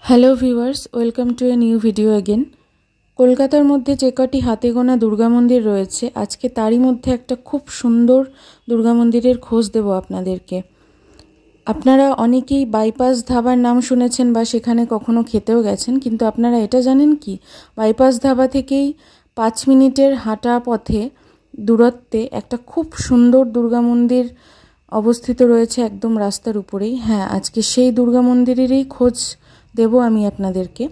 Hello viewers, welcome to a new video again. কলকাতার মধ্যে যে কটি হাতে গোনা দুর্গা মন্দির রয়েছে, আজকে তারই মধ্যে একটা খুব সুন্দর দুর্গা মন্দিরের খোঁজ দেব আপনাদেরকে। আপনারা অনেকেই বাইপাস ধাবার নাম শুনেছেন বা সেখানে কখনো খেতেও গেছেন, কিন্তু আপনারা এটা জানেন কি, বাইপাস ধাবা থেকেই 5 মিনিটের হাঁটা পথে দূরত্বে একটা খুব সুন্দর দুর্গা মন্দির অবস্থিত রয়েছে একদম রাস্তার উপরেই। হ্যাঁ, আজকে সেই দুর্গা মন্দিরেরই খোঁজ দেব আমি আপনাদেরকে।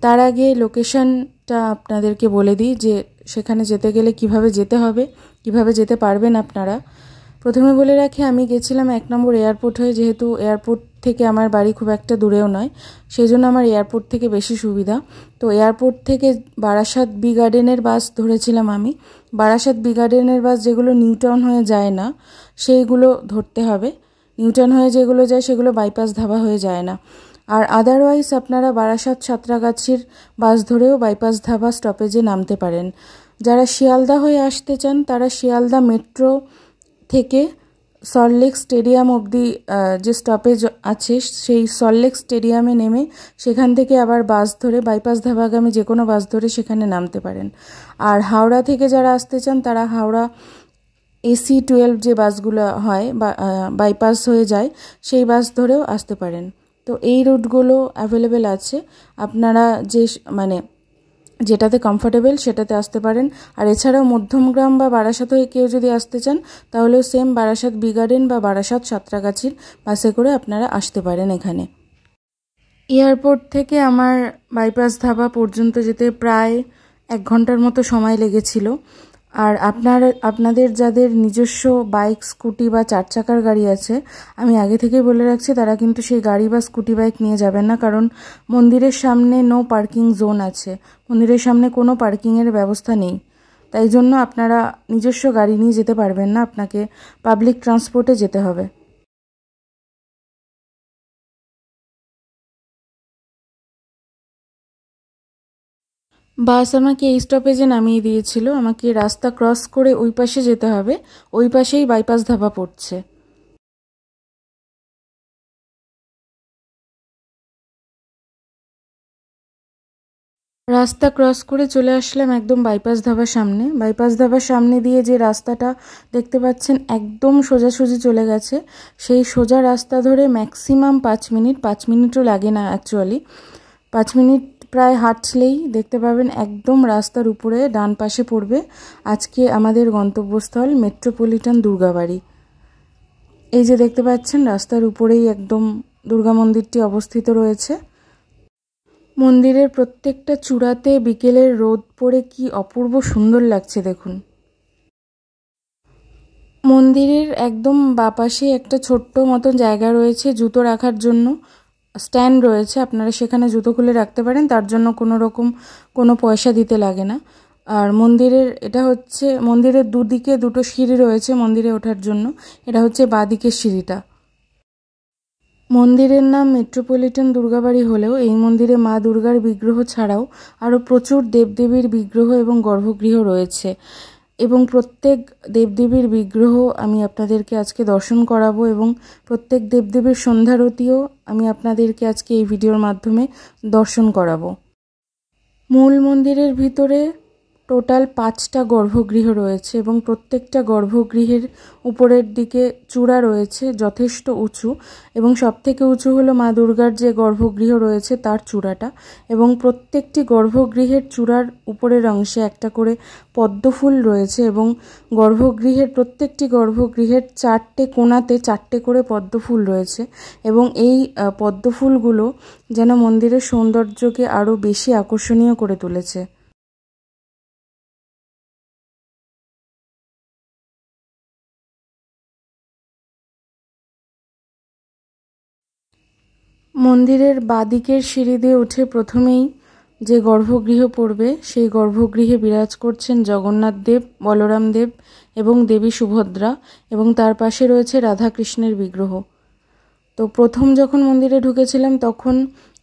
তার আগে লোকেশনটা আপনাদেরকে বলে দিই যে সেখানে যেতে গেলে কিভাবে যেতে হবে, কিভাবে যেতে পারবেন আপনারা। প্রথমে বলে রাখি, আমি গেছিলাম 1 নম্বর এয়ারপোর্ট হয়ে, যেহেতু এয়ারপোর্ট থেকে আমার বাড়ি খুব একটা দূরেও নয়, সেই জন্য আমার এয়ারপোর্ট থেকে বেশি সুবিধা। তো এয়ারপোর্ট থেকে বারাসাত বি গার্ডেনের বাস ধরেছিলাম আমি। বারাসাত বি গার্ডেনের বাস যেগুলো নিউ টাউন হয়ে যায় না, সেইগুলো ধরতে হবে। নিউ টাউন হয়ে যেগুলো যায় সেগুলো বাইপাস ধাবা হয়ে যায় না। আর আদারওয়াইজ আপনারা বারাসাত সাঁতরাগাছির বাস ধরেও বাইপাস ধাবা স্টপেজে নামতে পারেন। যারা শিয়ালদা হয়ে আসতে চান তারা শিয়ালদা মেট্রো থেকে সল্টলেক স্টেডিয়াম অবধি যে স্টপেজ আছে সেই সল্টলেক স্টেডিয়ামে নেমে সেখান থেকে আবার বাস ধরে বাইপাস ধাবাগামী যে কোনো বাস ধরে সেখানে নামতে পারেন। আর হাওড়া থেকে যারা আসতে চান তারা হাওড়া AC12 যে বাসগুলো হয় বা বাইপাস হয়ে যায় সেই বাস ধরেও আসতে পারেন। তো এই রুটগুলো অ্যাভেলেবেল আছে, আপনারা যে যেটাতে কমফোর্টেবল সেটাতে আসতে পারেন। আর এছাড়াও মধ্যমগ্রাম বা বারাসাত হয়ে কেউ যদি আসতে চান তাহলেও সেম বারাসাত বি গার্ডেন বা বারাসাত সাঁতরাগাছির বাসে করে আপনারা আসতে পারেন এখানে। এয়ারপোর্ট থেকে আমার বাইপাস ধাবা পর্যন্ত যেতে প্রায় 1 ঘন্টার মতো সময় লেগেছিল। আর আপনাদের যাদের নিজস্ব বাইক, স্কুটি বা 4 চাকার গাড়ি আছে, আমি আগে থেকেই বলে রাখছি তারা কিন্তু সেই গাড়ি বা স্কুটি বাইক নিয়ে যাবেন না, কারণ মন্দিরের সামনে নো পার্কিং জোন আছে। মন্দিরের সামনে কোনো পার্কিংয়ের ব্যবস্থা নেই, তাই জন্য আপনারা নিজস্ব গাড়ি নিয়ে যেতে পারবেন না, আপনাকে পাবলিক ট্রান্সপোর্টে যেতে হবে। বাস আমাকে এই স্টপেজে নামিয়ে দিয়েছিল, আমাকে রাস্তা ক্রস করে ওই পাশে যেতে হবে, ওই পাশেই বাইপাস ধাবা পড়ছে। রাস্তা ক্রস করে চলে আসলাম একদম বাইপাস ধাবার সামনে। বাইপাস ধাবার সামনে দিয়ে যে রাস্তাটা দেখতে পাচ্ছেন একদম সোজাসুজি চলে গেছে, সেই সোজা রাস্তা ধরে ম্যাক্সিমাম 5 মিনিটও লাগে না অ্যাকচুয়ালি। 5 মিনিট প্রায় হাঁটলেই দেখতে পাবেন একদম রাস্তার উপরে ডান পাশে পড়বে আজকে আমাদের গন্তব্যস্থল মেট্রোপলিটন দুর্গাবাড়ি। এই যে দেখতে পাচ্ছেন রাস্তার উপরেই একদম দুর্গা মন্দিরটি অবস্থিত রয়েছে। মন্দিরের প্রত্যেকটা চূড়াতে বিকেলের রোদ পড়ে কি অপূর্ব সুন্দর লাগছে দেখুন। মন্দিরের একদম বাপাশে একটা ছোট্ট মতন জায়গা রয়েছে জুতো রাখার জন্য, স্ট্যান্ড রয়েছে, আপনারা সেখানে জুতো খুলে রাখতে পারেন, তার জন্য কোনো পয়সা দিতে লাগে না। আর এটা হচ্ছে মন্দিরের দুদিকে দুটো সিঁড়ি রয়েছে মন্দিরে ওঠার জন্য, এটা হচ্ছে বাঁদিকের সিঁড়িটা। মন্দিরের নাম মেট্রোপলিটন দুর্গাবাড়ি হলেও এই মন্দিরে মা দুর্গার বিগ্রহ ছাড়াও আরও প্রচুর দেবদেবীর বিগ্রহ এবং গর্ভগৃহ রয়েছে, এবং প্রত্যেক দেবদেবীর বিগ্রহ আমি আপনাদেরকে আজকে দর্শন করাবো, এবং প্রত্যেক দেবদেবীর সন্ধ্যারতিও আমি আপনাদেরকে আজকে এই ভিডিওর মাধ্যমে দর্শন করাবো। মূল মন্দিরের ভিতরে টোটাল 5টা গর্ভগৃহ রয়েছে, এবং প্রত্যেকটা গর্ভগৃহের উপরের দিকে চূড়া রয়েছে যথেষ্ট উঁচু, এবং সবথেকে উঁচু হলো মা দুর্গার যে গর্ভগৃহ রয়েছে তার চূড়াটা, এবং প্রত্যেকটি গর্ভগৃহের চূড়ার উপরের অংশে একটা করে পদ্মফুল রয়েছে, এবং প্রত্যেকটি গর্ভগৃহের 4টে কোণাতে 4টে করে পদ্মফুল রয়েছে, এবং এই পদ্মফুলগুলো যেন মন্দিরের সৌন্দর্যকে আরও বেশি আকর্ষণীয় করে তুলেছে। মন্দিরের বাঁদিকের সিঁড়ি দিয়ে উঠে প্রথমেই যে গর্ভগৃহ পড়বে সেই গর্ভগৃহে বিরাজ করছেন জগন্নাথ দেব, বলরাম দেব এবং দেবী সুভদ্রা এবং তার পাশে রয়েছে রাধাকৃষ্ণের বিগ্রহ। তো প্রথম যখন মন্দিরে ঢুকেছিলাম তখন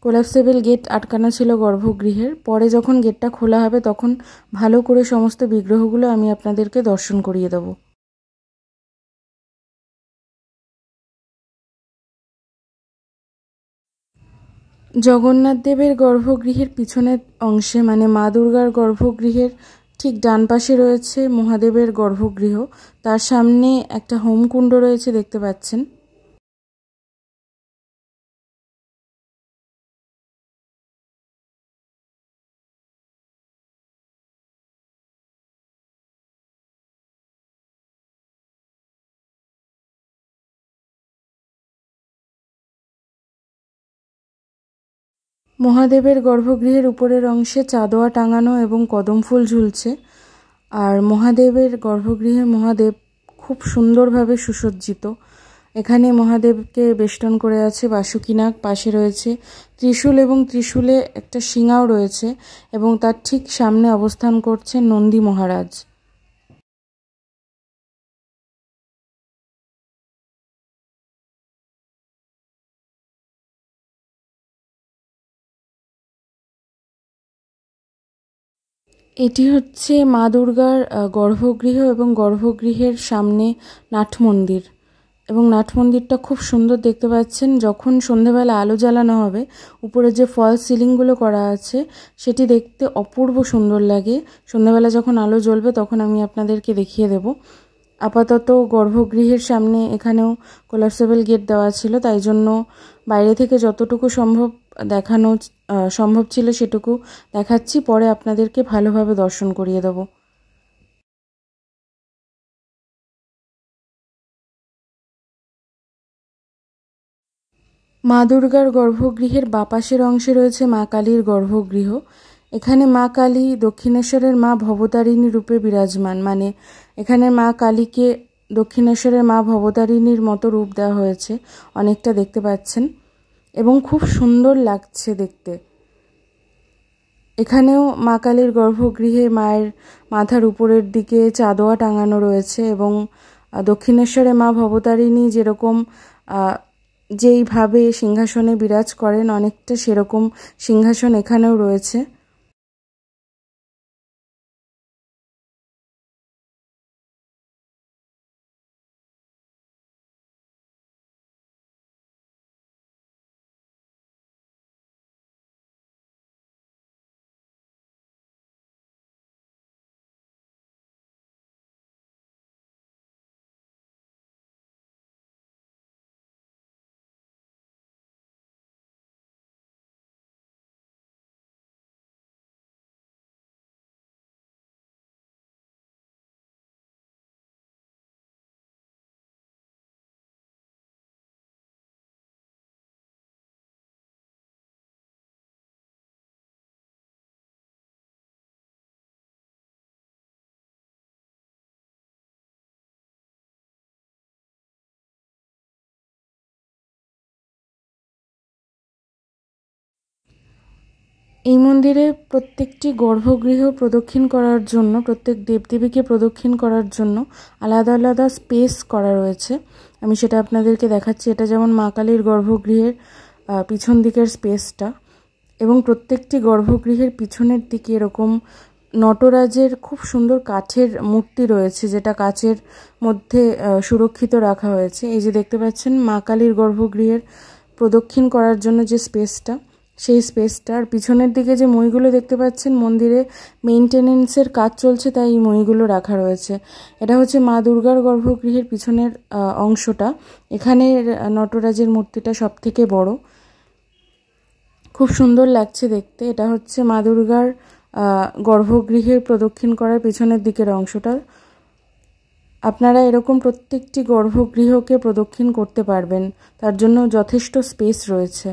কোলাপসেবল গেট আটকানো ছিল গর্ভগৃহের। পরে যখন গেটটা খোলা হবে তখন ভালো করে সমস্ত বিগ্রহগুলো আমি আপনাদেরকে দর্শন করিয়ে দেব। জগন্নাথ দেবের গর্ভগৃহের পিছনের অংশে মানে মা দুর্গার গর্ভগৃহের ঠিক ডান পাশে রয়েছে মহাদেবের গর্ভগৃহ। তার সামনে একটা হোমকুণ্ড রয়েছে, দেখতে পাচ্ছেন। মহাদেবের গর্ভগৃহের উপরের অংশে চাঁদোয়া টাঙানো এবং কদম ফুল ঝুলছে। আর মহাদেবের গর্ভগৃহে মহাদেব খুব সুন্দরভাবে সুসজ্জিত। এখানে মহাদেবকে বেষ্টন করে আছে বাসুকীনাগ, পাশে রয়েছে ত্রিশূল এবং ত্রিশূলে একটা শিঙাও রয়েছে এবং তার ঠিক সামনে অবস্থান করছেন নন্দী মহারাজ। এটি হচ্ছে মা দুর্গার গর্ভগৃহ এবং গর্ভগৃহের সামনে নাট মন্দির, এবং নাট মন্দিরটা খুব সুন্দর দেখতে পাচ্ছেন। যখন সন্ধেবেলা আলো জ্বালানো হবে উপরে যে ফলস সিলিংগুলো করা আছে সেটি দেখতে অপূর্ব সুন্দর লাগে। সন্ধেবেলা যখন আলো জ্বলবে তখন আমি আপনাদেরকে দেখিয়ে দেব। আপাতত গর্ভগৃহের সামনে এখানেও কোলাপসেবল গেট দেওয়া ছিল, তাই জন্য বাইরে থেকে যতটুকু সম্ভব দেখানো সম্ভব ছিল সেটুকু দেখাচ্ছি, পরে আপনাদেরকে ভালোভাবে দর্শন করিয়ে দেব। মা দুর্গার গর্ভগৃহের বাপাশের অংশে রয়েছে মা কালীর গর্ভগৃহ। এখানে মা কালী দক্ষিণেশ্বরের মা ভবতারিণী রূপে বিরাজমান, মানে এখানে মা কালীকে দক্ষিণেশ্বরের মা ভবতারিণীর মতো রূপ দেওয়া হয়েছে, অনেকটা দেখতে পাচ্ছেন, এবং খুব সুন্দর লাগছে দেখতে। এখানেও মা কালীর গর্ভগৃহে মায়ের মাথার উপরের দিকে চাঁদোয়া টাঙানো রয়েছে এবং দক্ষিণেশ্বরে মা ভবতারিণী যেরকম যেইভাবে সিংহাসনে বিরাজ করেন অনেকটা সেরকম সিংহাসন এখানেও রয়েছে। এই মন্দিরে প্রত্যেকটি গর্ভগৃহ প্রদক্ষিণ করার জন্য, প্রত্যেক দেবদেবীকে প্রদক্ষিণ করার জন্য আলাদা আলাদা স্পেস করা রয়েছে। আমি সেটা আপনাদেরকে দেখাচ্ছি। এটা যেমন মা কালীর গর্ভগৃহের পিছন দিকের স্পেসটা, এবং প্রত্যেকটি গর্ভগৃহের পিছনের দিকে এরকম নটরাজের খুব সুন্দর কাঠের মূর্তি রয়েছে, যেটা কাচের মধ্যে সুরক্ষিত রাখা হয়েছে। এই যে দেখতে পাচ্ছেন মা কালীর গর্ভগৃহের প্রদক্ষিণ করার জন্য যে স্পেসটা, সেই স্পেসটার পিছনের দিকে যে মইগুলো দেখতে পাচ্ছেন, মন্দিরে মেইনটেনেন্সের কাজ চলছে তাই এই মইগুলো রাখা রয়েছে। এটা হচ্ছে মা দুর্গার গর্ভগৃহের পিছনের অংশটা। এখানে নটরাজের মূর্তিটা সব থেকে বড়, খুব সুন্দর লাগছে দেখতে। এটা হচ্ছে মা দুর্গার গর্ভগৃহের প্রদক্ষিণ করার পিছনের দিকের অংশটা। আপনারা এরকম প্রত্যেকটি গর্ভগৃহকে প্রদক্ষিণ করতে পারবেন, তার জন্য যথেষ্ট স্পেস রয়েছে।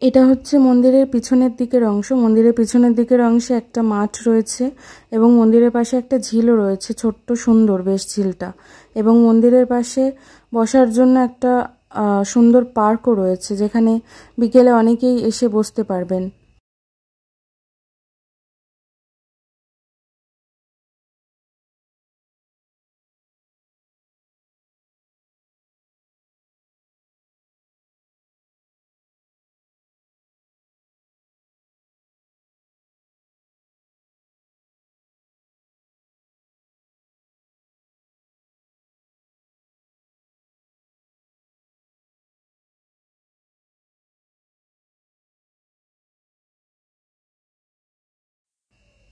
এটা হচ্ছে মন্দিরের পিছনের দিকের অংশ। মন্দিরের পিছনের দিকের অংশে একটা মাঠ রয়েছে এবং মন্দিরের পাশে একটা ঝিলও রয়েছে, ছোট্ট সুন্দর বেশ ঝিলটা। এবং মন্দিরের পাশে বসার জন্য একটা সুন্দর পার্কও রয়েছে, যেখানে বিকেলে অনেকেই এসে বসতে পারবেন।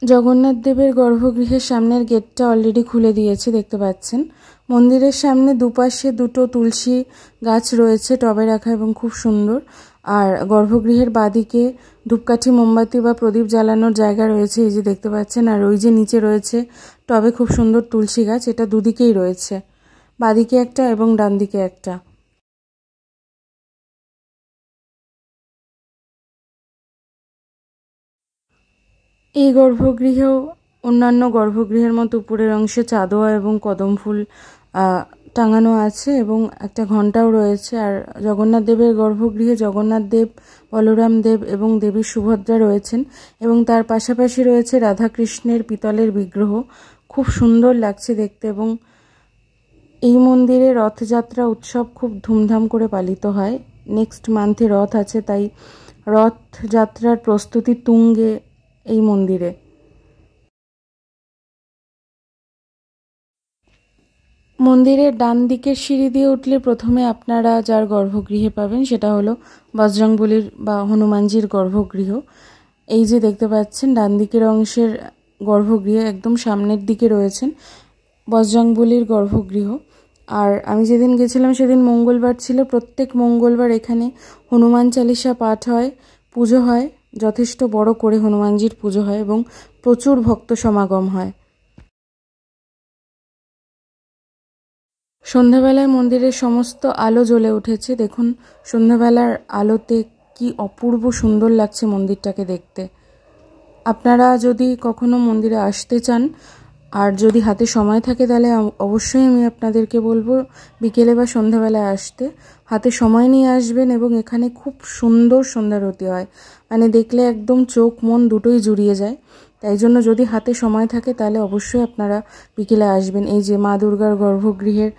জগন্নাথ দেবের গর্ভগৃহের সামনের গেটটা অলরেডি খুলে দিয়েছে, দেখতে পাচ্ছেন। মন্দিরের সামনে দুপাশে দুটো তুলসী গাছ রয়েছে টবে রাখা এবং খুব সুন্দর। আর গর্ভগৃহের বাদিকে ধূপকাঠি, মোমবাতি বা প্রদীপ জ্বালানোর জায়গা রয়েছে, এই যে দেখতে পাচ্ছেন। আর ওই যে নিচে রয়েছে টবে খুব সুন্দর তুলসী গাছ, এটা দুদিকেই রয়েছে, বাদিকে একটা এবং ডান দিকে একটা। এই গর্ভগৃহেও অন্যান্য গর্ভগৃহের মতো উপরের অংশে চাঁদোয়া এবং কদম ফুল টাঙানো আছে এবং একটা ঘণ্টাও রয়েছে। আর জগন্নাথ দেবের গর্ভগৃহে জগন্নাথ দেব, বলরাম দেব এবং দেবী সুভদ্রা রয়েছেন এবং তার পাশাপাশি রয়েছে রাধাকৃষ্ণের পিতলের বিগ্রহ। খুব সুন্দর লাগছে দেখতে। এবং এই মন্দিরে রথযাত্রা উৎসব খুব ধুমধাম করে পালিত হয়। নেক্সট মান্থে রথ আছে, তাই রথযাত্রার প্রস্তুতি তুঙ্গে এই মন্দিরে। মন্দিরের ডান দিকের সিঁড়ি দিয়ে উঠলে প্রথমে আপনারা যার গর্ভগৃহে পাবেন সেটা হলো বজরংবলীর বা হনুমানজির গর্ভগৃহ। এই যে দেখতে পাচ্ছেন ডান দিকের অংশের গর্ভগৃহে একদম সামনের দিকে রয়েছেন বজরংবলীর গর্ভগৃহ। আর আমি যেদিন গেছিলাম সেদিন মঙ্গলবার ছিল। প্রত্যেক মঙ্গলবার এখানে হনুমান চালিসা পাঠ হয়, পুজো হয়, যথেষ্ট বড় করে হনুমানজির পুজো হয় এবং প্রচুর ভক্ত সমাগম হয়। সন্ধ্যাবেলায় মন্দিরের সমস্ত আলো জ্বলে উঠেছে। দেখুন সন্ধ্যাবেলার আলোতে কি অপূর্ব সুন্দর লাগছে মন্দিরটাকে দেখতে। আপনারা যদি কখনো মন্দিরে আসতে চান আর যদি হাতে সময় থাকে তাহলে অবশ্যই আমি আপনাদেরকে বলবো বিকেলে বা সন্ধ্যাবেলায় আসতে। হাতে সময় নিয়ে আসবেন এবং এখানে খুব সুন্দর সন্ধ্যারতি হয়, মানে দেখলে একদম চোখ মন দুটোই জুড়িয়ে যায়। তাই জন্য যদি হাতে সময় থাকে তাহলে অবশ্যই আপনারা বিকেলে আসবেন। এই যে মা দুর্গার গর্ভগৃহের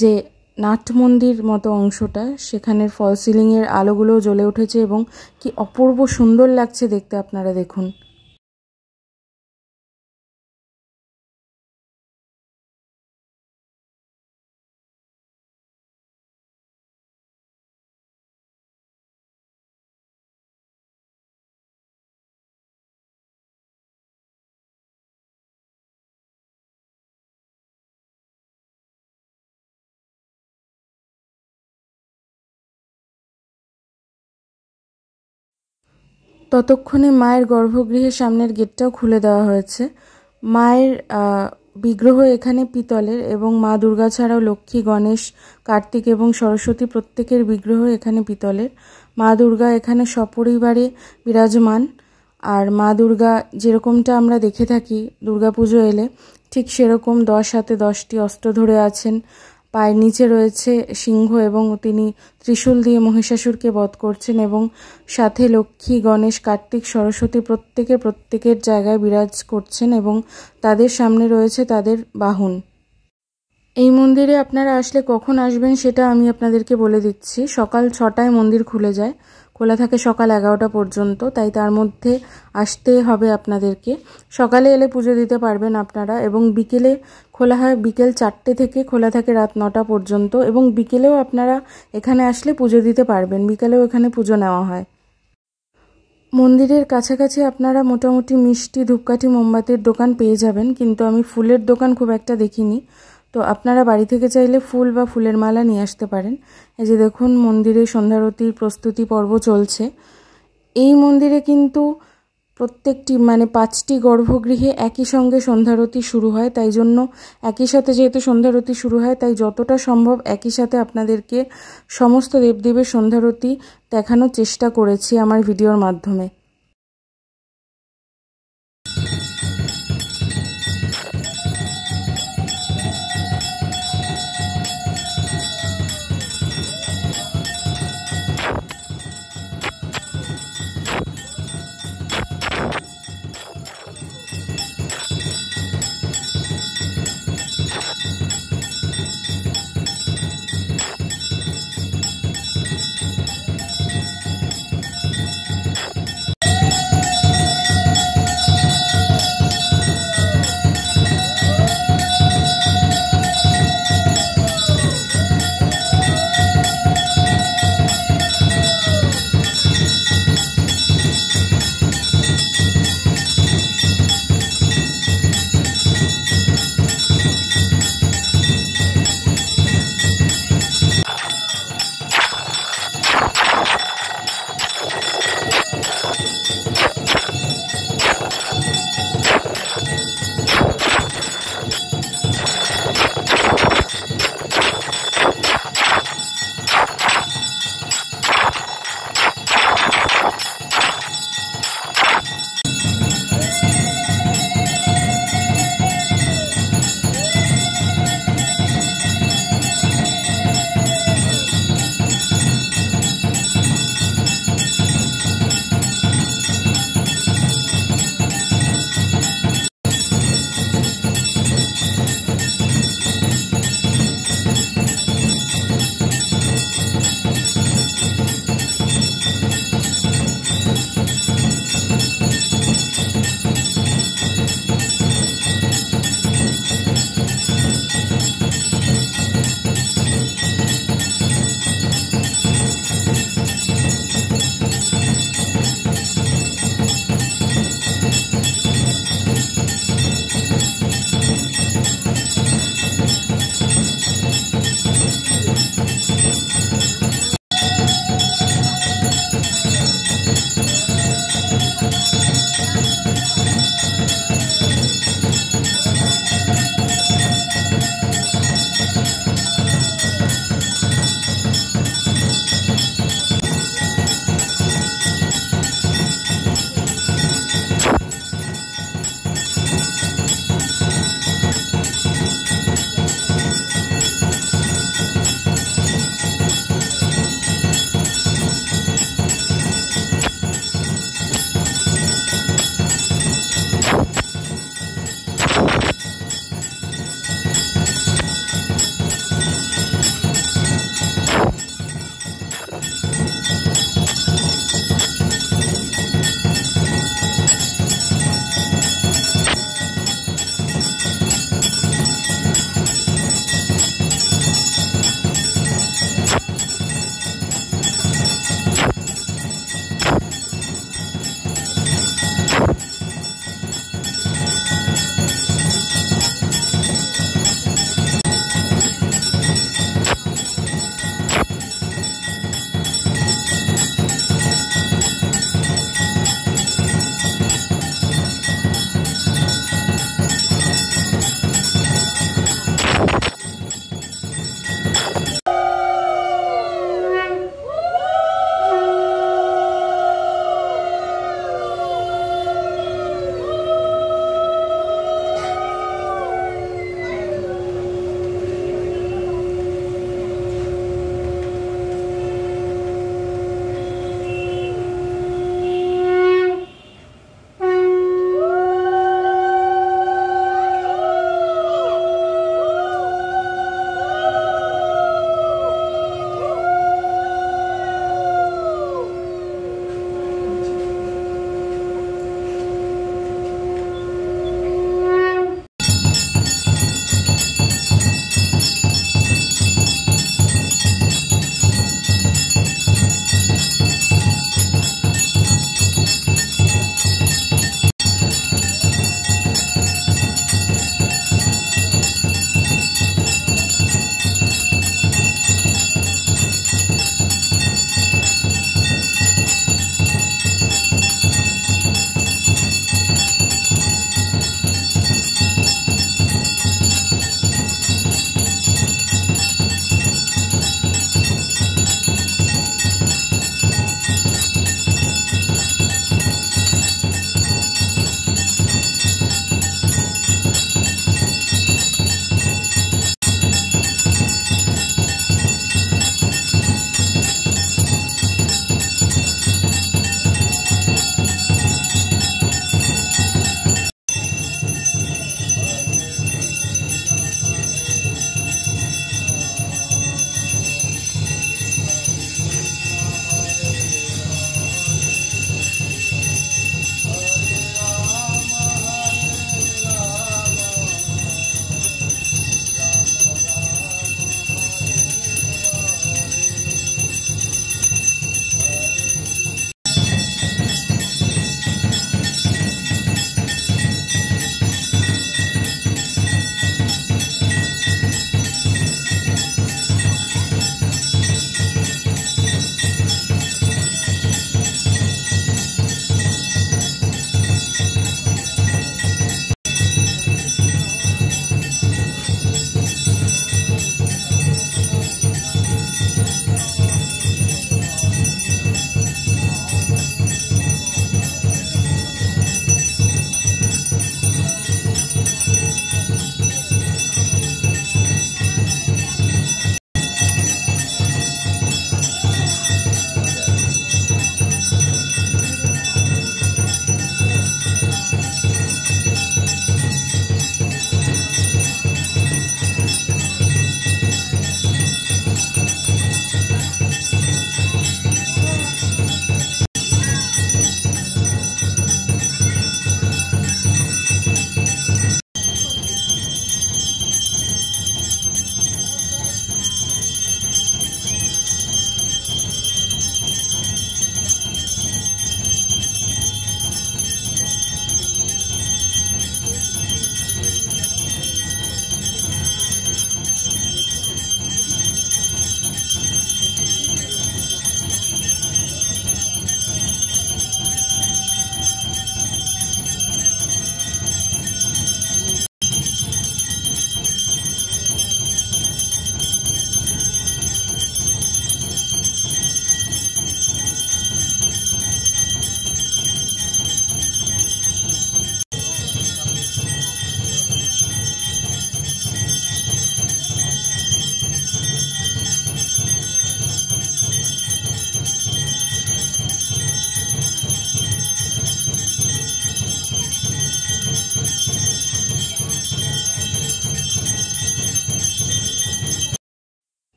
যে নাট মন্দির মতো অংশটা, সেখানের ফল সিলিংয়ের আলোগুলোও জ্বলে উঠেছে এবং কি অপূর্ব সুন্দর লাগছে দেখতে, আপনারা দেখুন। ততক্ষণে মায়ের গর্ভগৃহের সামনের গেটটাও খুলে দেওয়া হয়েছে। মায়ের বিগ্রহ এখানে পিতলের এবং মা দুর্গা ছাড়াও লক্ষ্মী, গণেশ, কার্তিক এবং সরস্বতী প্রত্যেকের বিগ্রহ এখানে পিতলের। মা দুর্গা এখানে সপরিবারে বিরাজমান। আর মা দুর্গা যেরকমটা আমরা দেখে থাকি দুর্গাপুজো এলে, ঠিক সেরকম 10 হাতে 10টি অস্ত্র ধরে আছেন। পায়ের নিচে রয়েছে সিংহ এবং তিনি ত্রিশূল দিয়ে মহিষাসুরকে বধ করছেন এবং সাথে লক্ষ্মী, গণেশ, কার্তিক, সরস্বতী প্রত্যেকের জায়গায় বিরাজ করছেন এবং তাদের সামনে রয়েছে তাদের বাহন। এই মন্দিরে আপনারা আসলে কখন আসবেন সেটা আমি আপনাদেরকে বলে দিচ্ছি। সকাল 6টায় মন্দির খুলে যায়, খোলা থাকে সকাল 11টা পর্যন্ত, তাই তার মধ্যে আসতে হবে আপনাদেরকে। সকালে এলে পুজো দিতে পারবেন আপনারা এবং বিকেলে খোলা হয় বিকেল 4টে থেকে, খোলা থাকে রাত 9টা পর্যন্ত এবং বিকেলেও আপনারা এখানে আসলে পুজো দিতে পারবেন, বিকেলেও এখানে পুজো নেওয়া হয়। মন্দিরের কাছাকাছি আপনারা মোটামুটি মিষ্টি, ধূপকাঠি, মোমবাতির দোকান পেয়ে যাবেন, কিন্তু আমি ফুলের দোকান খুব একটা দেখিনি। তো আপনারা বাড়ি থেকে চাইলে ফুল বা ফুলের মালা নিয়ে আসতে পারেন। এই যে দেখুন মন্দিরে সন্ধ্যারতির প্রস্তুতি পর্ব চলছে। এই মন্দিরে কিন্তু প্রত্যেকটি মানে 5টি গর্ভগৃহে একই সঙ্গে সন্ধ্যারতি শুরু হয়, তাই জন্য একই সাথে যেহেতু সন্ধ্যারতি শুরু হয় তাই যতটা সম্ভব একই সাথে আপনাদেরকে সমস্ত দেবদেবের সন্ধ্যারতি দেখানোর চেষ্টা করেছি আমার ভিডিওর মাধ্যমে।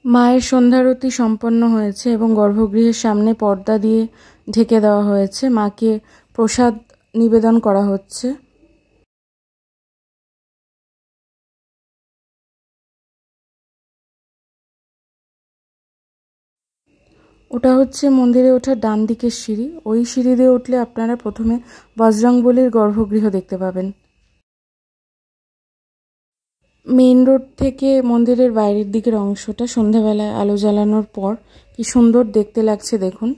মায়ের সন্ধ্যারতি সম্পন্ন হয়েছে এবং গর্ভগৃহের সামনে পর্দা দিয়ে ঢেকে দেওয়া হয়েছে। মাকে প্রসাদ নিবেদন করা হচ্ছে। ওটা হচ্ছে মন্দিরে ওঠার ডান দিকের সিঁড়ি। ওই সিঁড়ি দিয়ে উঠলে আপনারা প্রথমে বজরংবলীর গর্ভগৃহ দেখতে পাবেন। মেইন রোড থেকে মন্দিরের বাইরের দিকের অংশটা সন্ধ্যাবেলায় আলো জ্বালানোর পর কি সুন্দর দেখতে লাগছে দেখুন।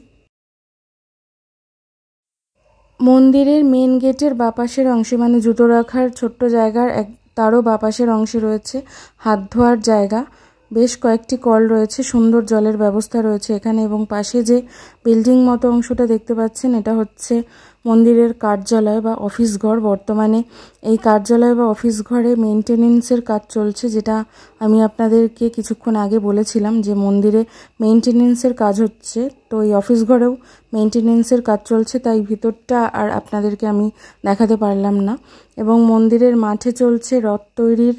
মন্দিরের মেন গেটের বাপাশের অংশে, মানে জুতো রাখার ছোট্ট জায়গার তারও বাপাশের অংশে রয়েছে হাত ধোয়ার জায়গা। বেশ কয়েকটি কল রয়েছে, সুন্দর জলের ব্যবস্থা রয়েছে এখানে। এবং পাশে যে বিল্ডিং মতো অংশটা দেখতে পাচ্ছেন, এটা হচ্ছে মন্দিরের কার্যালয় বা অফিস ঘর। বর্তমানে এই কার্যালয় বা অফিস ঘরে মেইনটেনেন্সের কাজ চলছে, যেটা আমি আপনাদেরকে কিছুক্ষণ আগে বলেছিলাম যে মন্দিরে মেইনটেনেন্সের কাজ হচ্ছে। তো এই অফিস ঘরেও মেইনটেনেন্সের কাজ চলছে, তাই ভিতরটা আর আপনাদেরকে আমি দেখাতে পারলাম না। এবং মন্দিরের মাঠে চলছে রথ তৈরির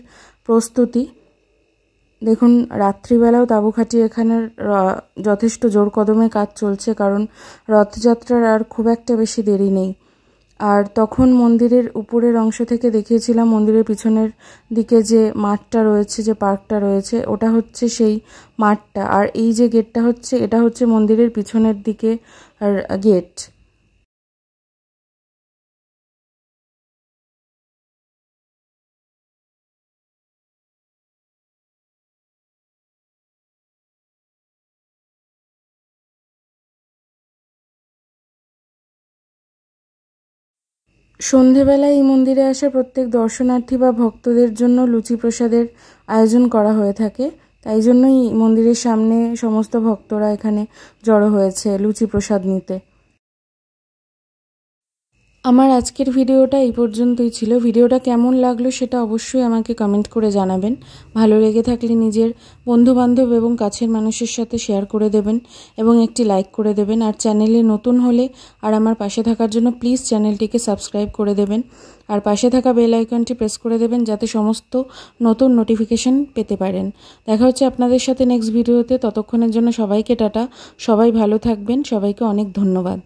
প্রস্তুতি। দেখুন, রাত্রিবেলাও তাঁবু খাটিয়ে এখানে যথেষ্ট জোর কদমে কাজ চলছে, কারণ রথযাত্রার আর খুব একটা বেশি দেরি নেই। আর তখন মন্দিরের উপরের অংশ থেকে দেখিয়েছিলাম মন্দিরের পিছনের দিকে যে মাঠটা রয়েছে, যে পার্কটা রয়েছে, ওটা হচ্ছে সেই মাঠটা। আর এই যে গেটটা হচ্ছে, এটা হচ্ছে মন্দিরের পিছনের দিকে গেট। সন্ধেবেলায় এই মন্দিরে আসা প্রত্যেক দর্শনার্থী বা ভক্তদের জন্য লুচি প্রসাদের আয়োজন করা হয়ে থাকে। তাই জন্যই মন্দিরের সামনে সমস্ত ভক্তরা এখানে জড়ো হয়েছে লুচি প্রসাদ নিতে। আমার আজকের ভিডিওটা এই পর্যন্তই ছিল। ভিডিওটা কেমন লাগলো সেটা অবশ্যই আমাকে কমেন্ট করে জানাবেন। ভালো লেগে থাকলে নিজের বন্ধুবান্ধব এবং কাছের মানুষের সাথে শেয়ার করে দেবেন এবং একটি লাইক করে দেবেন। আর চ্যানেলে নতুন হলে আর আমার পাশে থাকার জন্য প্লিজ চ্যানেলটিকে সাবস্ক্রাইব করে দেবেন। আর পাশে থাকা বেল আইকনটি প্রেস করে দেবেন, যাতে সমস্ত নতুন নোটিফিকেশন পেতে পারেন। দেখা হচ্ছে আপনাদের সাথে নেক্সট ভিডিওতে। ততক্ষণের জন্য সবাইকে টাটা। সবাই ভালো থাকবেন। সবাইকে অনেক ধন্যবাদ।